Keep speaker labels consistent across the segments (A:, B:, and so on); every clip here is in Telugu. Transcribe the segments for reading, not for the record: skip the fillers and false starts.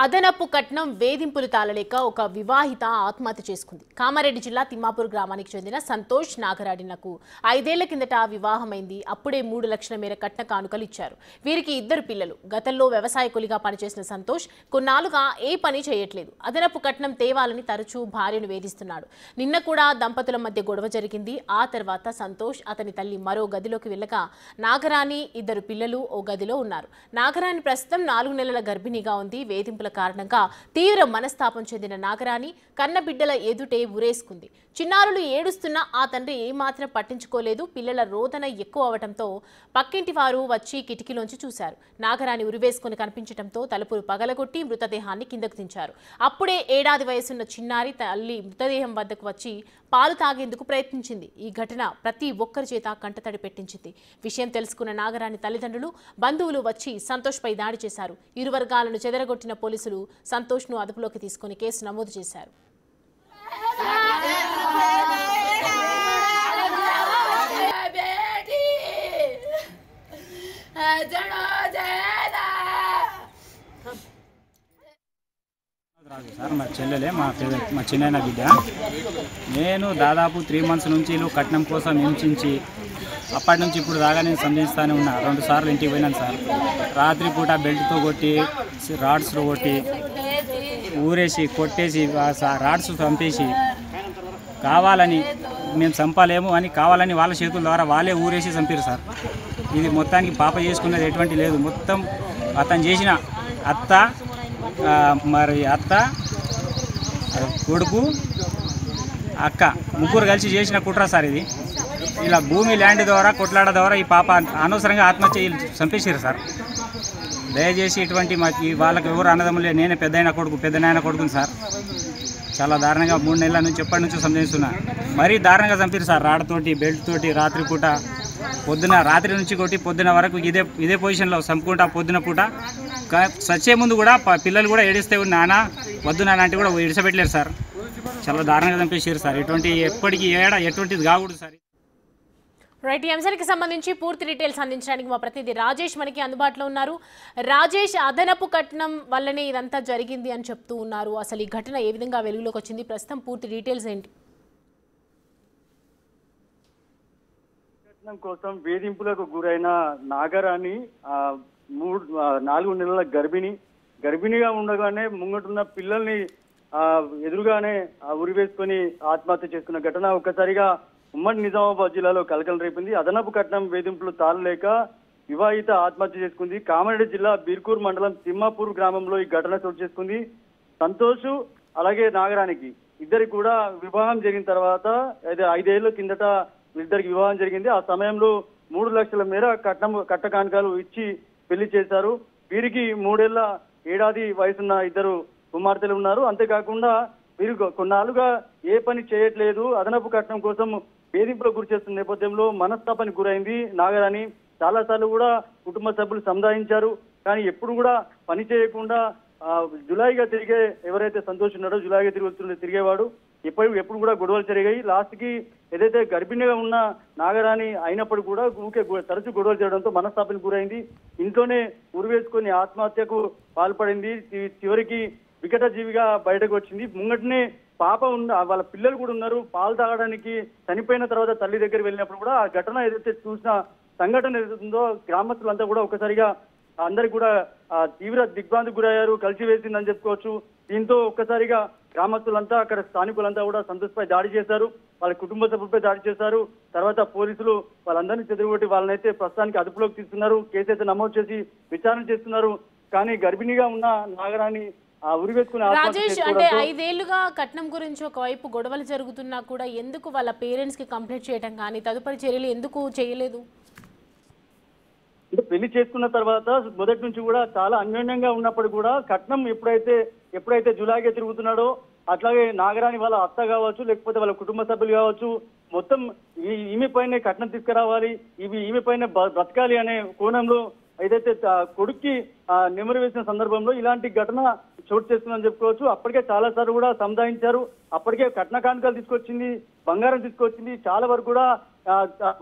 A: అదనపు కట్నం వేధింపులు తాళలేక ఒక వివాహిత ఆత్మహత్య చేసుకుంది. కామారెడ్డి జిల్లా తిమ్మాపూర్ గ్రామానికి చెందిన సంతోష్ నాగరాడినకు 5 ఏళ్ల కిందట వివాహమైంది. అప్పుడే 3 లక్షల మేర కట్న కానుకలు ఇచ్చారు. వీరికి 2 పిల్లలు. గతంలో వ్యవసాయ కూలిగా పనిచేసిన సంతోష్ కొన్నాళ్లుగా ఏ పని చేయట్లేదు. అదనపు కట్నం తేవాలని తరచూ భార్యను వేధిస్తున్నాడు. నిన్న కూడా దంపతుల మధ్య గొడవ జరిగింది. ఆ తర్వాత సంతోష్ అతని తల్లి మరో గదిలోకి వెళ్ళగా నాగరాణి 2 పిల్లలు ఓ గదిలో ఉన్నారు. నాగరాణి ప్రస్తుతం 4 నెలల గర్భిణిగా ఉంది. వేధింపుల కారణంగా తీవ్ర మనస్తాపం చెందిన నాగరాణి కన్నబిడ్డల ఎదుటే ఉరేసుకుంది. చిన్నారులు ఏడుస్తున్నా ఆ తండ్రి ఏమాత్రం పట్టించుకోలేదు. పిల్లల రోదన ఎక్కువ అవడంతో పక్కింటి వారు వచ్చి కిటికీలోంచి చూశారు. నాగరాణి ఉరివేసుకుని కనిపించడంతో తలుపులు పగలగొట్టి మృతదేహాన్ని కిందకు దించారు. అప్పుడే 1 ఏడాది వయసున్న చిన్నారి తల్లి మృతదేహం వద్దకు వచ్చి పాలు తాగేందుకు ప్రయత్నించింది. ఈ ఘటన ప్రతి ఒక్కరి చేత కంటతడి పెట్టించింది. విషయం తెలుసుకున్న నాగరాణి తల్లిదండ్రులు, బంధువులు వచ్చి సంతోష్పై దాడి చేశారు. ఇరు వర్గాలను చెదరగొట్టిన పోలీసులు సంతోష్ను అదుపులోకి తీసుకుని కేసు నమోదు చేశారు.
B: సార్ మా చెల్లెలే మా చిన్న బిడ్డ. నేను దాదాపు 3 months నుంచి కట్నం కోసం హింసించి అప్పటి నుంచి ఇప్పుడు దాకా నేను సంధిస్తానే ఉన్నా. 2 సార్లు ఇంటికి పోయినాను సార్. రాత్రి పూట బెల్ట్తో కొట్టి, రాడ్స్లో కొట్టి, ఊరేసి కొట్టేసి, రాడ్స్ చంపేసి కావాలని మేము చంపలేము అని కావాలని వాళ్ళ చేతుల ద్వారా వాళ్ళే ఊరేసి చంపారు సార్. ఇది మొత్తానికి పాప చేసుకున్నది ఎటువంటి లేదు. మొత్తం అతను చేసిన అత్త, కొడుకు, అక్క ముగ్గురు కలిసి చేసిన కుట్ర సార్ ఇది. ఇలా భూమి ల్యాండ్ ద్వారా కొట్లాడ ద్వారా ఈ పాప అనవసరంగా ఆత్మహత్య చంపేసారు సార్. దయచేసి ఇటువంటి వాళ్ళకి ఎవరు అన్నదమ్ములే. నేనే పెద్దనాయన కొడుకుని సార్. చాలా దారుణంగా 3 నెలల నుంచి ఎప్పటి నుంచో సంధిస్తున్నా. మరీ దారుణంగా చంపారు సార్. రాడ్తోటి, బెల్ట్ తోటి, రాత్రిపూట రాత్రి నుంచి కొట్టి పొద్దున వరకు ఇదే పొజిషన్లో చంపుకుంటా. పొద్దున పూట సచ్చే ముందు కూడా పిల్లలు కూడా ఏడిస్తే నాన్న వద్దు నాన్న అంటే కూడా ఇడిసపెట్టలేరు సార్. చాలా దారుణంగా చంపేసారు సార్. ఎప్పటికీ ఎటువంటిది కాకూడదు సార్.
A: రైట్, ఈ అంశానికి సంబంధించి పూర్తి డీటెయిల్స్ అందించడానికి మా ప్రతినిధి రాజేష్ మనకి అందుబాటులో ఉన్నారు. రాజేష్, అదనపు కట్నం వల్లనే ఇదంతా జరిగింది అని చెప్తూ ఉన్నారు. అసలు ఈ ఘటన ఏ విధంగా వెలుగులోకి వచ్చింది? ప్రస్తుతం పూర్తి డీటెయిల్స్ ఏంటి?
C: కట్నం కోసం వేధింపులకు గురైన నాగరాణి 4 నెలల గర్భిణిగా ఉండగానే ముంగటున్న పిల్లల్ని ఎదురుగానే ఉరివేసుకొని ఆత్మహత్య చేసుకున్న ఘటన ఒక్కసారిగా ఉమ్మడి నిజామాబాద్ జిల్లాలో కలకలం రేపింది. అదనపు కట్నం వేధింపులు తాళలేక వివాహిత ఆత్మహత్య చేసుకుంది. కామారెడ్డి జిల్లా బీర్కూర్ మండలం తిమ్మాపూర్ గ్రామంలో ఈ ఘటన చోటు చేసుకుంది. సంతోష్ అలాగే నాగరానికి ఇద్దరికి కూడా వివాహం జరిగిన తర్వాత 5 ఏళ్ల కిందట ఇద్దరికి వివాహం జరిగింది. ఆ సమయంలో 3 లక్షల మేర కట్ట కానుకలు ఇచ్చి పెళ్లి చేశారు. వీరికి 3 ఏడాది వయసున్న 2 కుమార్తెలు ఉన్నారు. అంతేకాకుండా వీరు కొన్నాళ్ళుగా ఏ పని చేయట్లేదు. అదనపు కట్నం కోసం వేధింపులకు గురి చేస్తున్న నేపథ్యంలో మనస్తాపానికి గురైంది నాగరాణి. చాలా సార్లు కూడా కుటుంబ సభ్యులు సంధాయించారు. కానీ ఎప్పుడు కూడా పని చేయకుండా జులాయిగా తిరిగే ఎవరైతే సంతోష్ ఉన్నాడో జులాయిగా తిరిగేవాడు. ఎప్పుడు కూడా గొడవలు జరిగాయి. లాస్ట్ కి ఏదైతే గర్భిణిగా ఉన్న నాగరాణి అయినప్పుడు కూడా తరచూ గొడవలు చేయడంతో మనస్తాపానికి గురైంది. ఇంట్లోనే ఉరివేసుకొని ఆత్మహత్యకు పాల్పడింది. చివరికి వికట జీవిగా బయటకు వచ్చింది. ముంగటనే పాప వాళ్ళ పిల్లలు కూడా ఉన్నారు. పాలు తాగడానికి చనిపోయిన తర్వాత తల్లి దగ్గర వెళ్ళినప్పుడు కూడా ఆ ఘటన ఏదైతే చూసిన సంఘటన ఏదైతుందో గ్రామస్తులంతా కూడా ఒక్కసారిగా అందరికి కూడా తీవ్ర దిగ్భ్రాంతికి గురయ్యారు. కలిసివేసిందని చెప్పుకోవచ్చు. దీంతో ఒక్కసారిగా గ్రామస్తులంతా, అక్కడ స్థానికులంతా కూడా సంతోష్పై దాడి చేశారు. వాళ్ళ కుటుంబ సభ్యులపై దాడి చేశారు. తర్వాత పోలీసులు వాళ్ళందరినీ చెదరగొట్టి వాళ్ళనైతే ప్రస్తుతానికి అదుపులోకి తీసుకున్నారు. కేసు అయితే నమోదు చేసి విచారణ చేస్తున్నారు. కానీ గర్భిణిగా ఉన్న నాగరాణి
A: రాజేష్, అంటే 5 ఏళ్లుగా కట్నం గురించి ఒకవైపు గొడవలు జరుగుతున్నా కూడా ఎందుకు వాళ్ళ పేరెంట్స్ కి కంప్లైంట్ చేయడం కానీ తదుపరి చర్యలు ఎందుకు చేయలేదు?
C: అంటే పెళ్లి చేసుకున్న తర్వాత మొదటి నుంచి కూడా చాలా అన్యోన్యంగా ఉన్నప్పుడు కూడా కట్నం ఎప్పుడైతే జులాయిగా తిరుగుతున్నాడో అట్లాగే నాగరాణి వాళ్ళ అత్త కావచ్చు, లేకపోతే వాళ్ళ కుటుంబ సభ్యులు కావచ్చు, మొత్తం ఈమె పైనే కట్నం తీసుకురావాలి, ఈమె పైన బ్రతకాలి అనే కోణంలో ఏదైతే కొడుక్కి నెమరు వేసిన సందర్భంలో ఇలాంటి ఘటన చోటు చేస్తుందని చెప్పుకోవచ్చు. అప్పటికే చాలా సార్లు కూడా సముదాయించారు. అప్పటికే కట్న కానుకలు తీసుకొచ్చింది, బంగారం తీసుకొచ్చింది. చాలా వరకు కూడా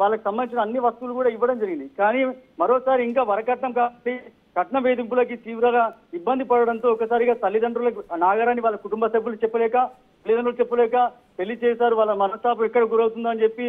C: వాళ్ళకి సంబంధించిన అన్ని వస్తువులు కూడా ఇవ్వడం జరిగింది. కానీ మరోసారి ఇంకా వరకట్నం కాబట్టి కట్న వేధింపులకి తీవ్రంగా ఇబ్బంది పడడంతో ఒకసారిగా తల్లిదండ్రులకు నాగరాణి వాళ్ళ కుటుంబ సభ్యులు చెప్పలేక తల్లిదండ్రులు చెప్పలేక పెళ్లి చేశారు, వాళ్ళ మనస్తాపం ఎక్కడ గురవుతుందో అని చెప్పి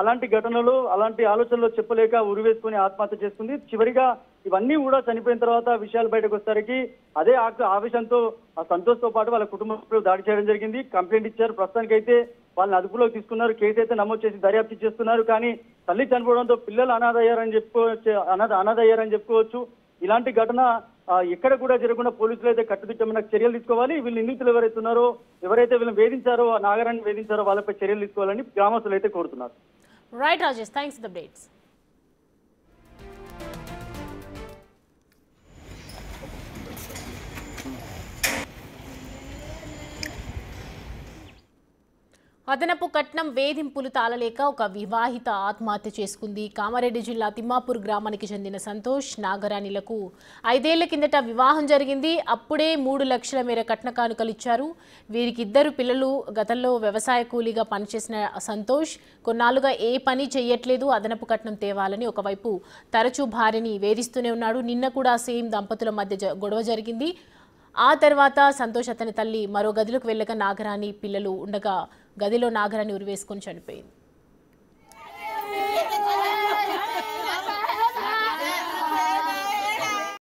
C: అలాంటి ఘటనలు అలాంటి ఆలోచనలు చెప్పలేక ఉరివేసుకుని ఆత్మహత్య చేసుకుంది. చివరిగా ఇవన్నీ కూడా చనిపోయిన తర్వాత విషయాలు బయటకు వచ్చేసరికి అదే ఆవేశంతో ఆ సంతోష్ తో పాటు వాళ్ళ కుటుంబ సభ్యులు దాడి చేయడం జరిగింది. కంప్లైంట్ ఇచ్చారు. ప్రస్తుతానికైతే వాళ్ళని అదుపులోకి తీసుకున్నారు. కేసు అయితే నమోదు చేసి దర్యాప్తు చేస్తున్నారు. కానీ తల్లి చనిపోవడంతో పిల్లలు అనాథ అయ్యారని చెప్పుకోవచ్చు. ఇలాంటి ఘటన ఎక్కడ కూడా జరగకుండా పోలీసులు అయితే కట్టుదిట్టమైన చర్యలు తీసుకోవాలి. వీళ్ళు నిందితులు ఎవరైతే ఉన్నారో, ఎవరైతే వీళ్ళని వేధించారో, ఆ నాగరాన్ని వేధించారో వాళ్ళపై చర్యలు తీసుకోవాలని గ్రామస్తులు అయితే కోరుతున్నారు.
A: Right Rajesh, thanks for the updates. అదనపు కట్నం వేధింపులు తాళలేక ఒక వివాహిత ఆత్మహత్య చేసుకుంది. కామారెడ్డి జిల్లా తిమ్మాపూర్ గ్రామానికి చెందిన సంతోష్ నాగరాణిలకు 5 ఏళ్ల కిందట వివాహం జరిగింది. అప్పుడే 3 లక్షల మేర కట్న కానుకలు ఇచ్చారు. వీరికి 2 పిల్లలు. గతంలో వ్యవసాయ కూలీగా పనిచేసిన సంతోష్ కొన్నాళ్లుగా ఏ పని చేయట్లేదు, అదనపు కట్నం తేవాలని ఒకవైపు తరచూ భార్యని వేధిస్తూనే ఉన్నాడు. నిన్న కూడా సేమ్ దంపతుల మధ్య గొడవ జరిగింది. ఆ తర్వాత సంతోష్ అతని తల్లి మరో గదిలోకి వెళ్ళగా నాగరాణి పిల్లలు ఉండగా గదిలో నాగరాణి ఉరివేసుకొని చనిపోయింది.